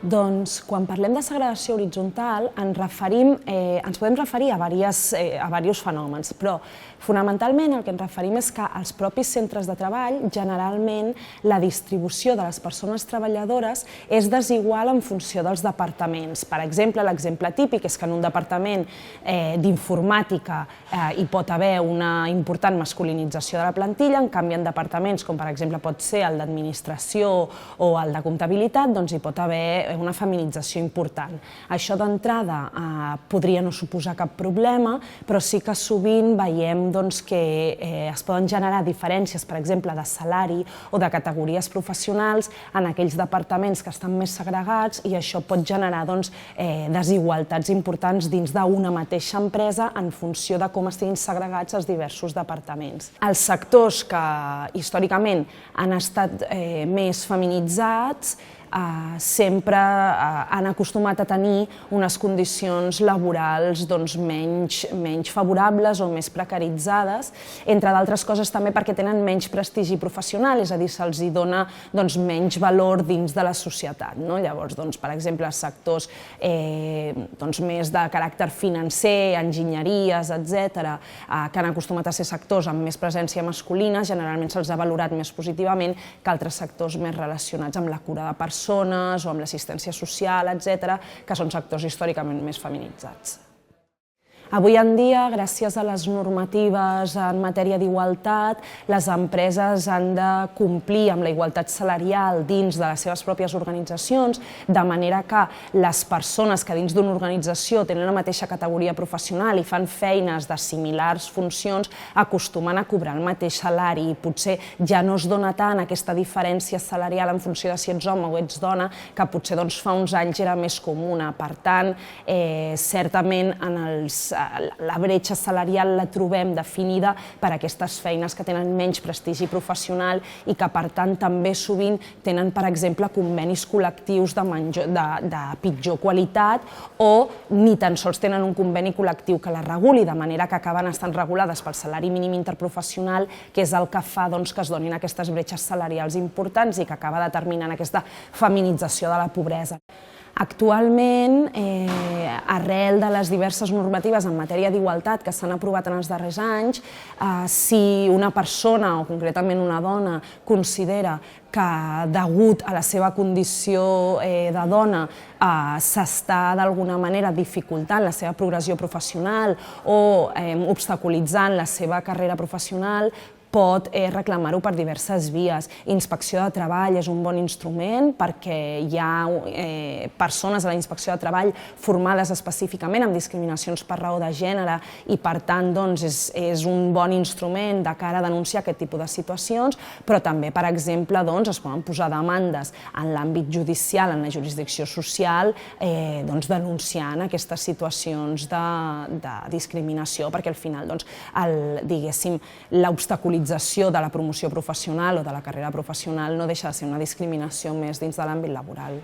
Doncs, quan parlem de segregació horitzontal, ens podem referir a diversos fenòmens, però fonamentalment el que ens referim és que als propis centres de treball, generalment, la distribució de les persones treballadores és desigual en funció dels departaments. Per exemple, l'exemple típic és que en un departament d'informàtica hi pot haver una important masculinització de la plantilla, en canvi en departaments com per exemple pot ser el d'administració o el de comptabilitat, doncs hi pot haver una feminització important. Això d'entrada podria no suposar cap problema, però sí que sovint veiem que es poden generar diferències, per exemple, de salari o de categories professionals en aquells departaments que estan més segregats i això pot generar desigualtats importants dins d'una mateixa empresa en funció de com estiguin segregats els diversos departaments. Els sectors que històricament han estat més feminitzats sempre han acostumat a tenir unes condicions laborals menys favorables o més precaritzades, entre d'altres coses també perquè tenen menys prestigi professional, és a dir, se'ls dona menys valor dins de la societat. Llavors, per exemple, sectors més de caràcter financer, enginyeries, etc., que han acostumat a ser sectors amb més presència masculina, generalment se'ls ha valorat més positivament que altres sectors més relacionats amb la cura de persones o amb l'assistència social, etc., que són sectors històricament més feminitzats. Avui en dia, gràcies a les normatives en matèria d'igualtat, les empreses han de complir amb la igualtat salarial dins de les seves pròpies organitzacions, de manera que les persones que dins d'una organització tenen la mateixa categoria professional i fan feines de similars funcions acostumen a cobrar el mateix salari i potser ja no es dona tant aquesta diferència salarial en funció de si ets home o ets dona, que potser fa uns anys era més comuna. Per tant, certament la bretxa salarial la trobem definida per aquestes feines que tenen menys prestigi professional i que, per tant, també sovint tenen, per exemple, convenis col·lectius de pitjor qualitat o ni tan sols tenen un conveni col·lectiu que la reguli, de manera que acaben estant regulades pel salari mínim interprofessional, que és el que fa que es donin aquestes bretxes salarials importants i que acaba determinant aquesta feminització de la pobresa. Actualment, arrel de les diverses normatives en matèria d'igualtat que s'han aprovat en els darrers anys, si una persona, o concretament una dona, considera que, degut a la seva condició de dona, s'està d'alguna manera dificultant la seva progressió professional o obstaculitzant la seva carrera professional, pot reclamar-ho per diverses vies. Inspecció de treball és un bon instrument perquè hi ha persones a la inspecció de treball formades específicament en discriminacions per raó de gènere i, per tant, és un bon instrument de cara a denunciar aquest tipus de situacions, però també, per exemple, es poden posar demandes en l'àmbit judicial, en la jurisdicció social, denunciant aquestes situacions de discriminació, perquè al final, diguéssim, l'obstaculització de la promoció professional o de la carrera professional no deixa de ser una discriminació més dins de l'àmbit laboral.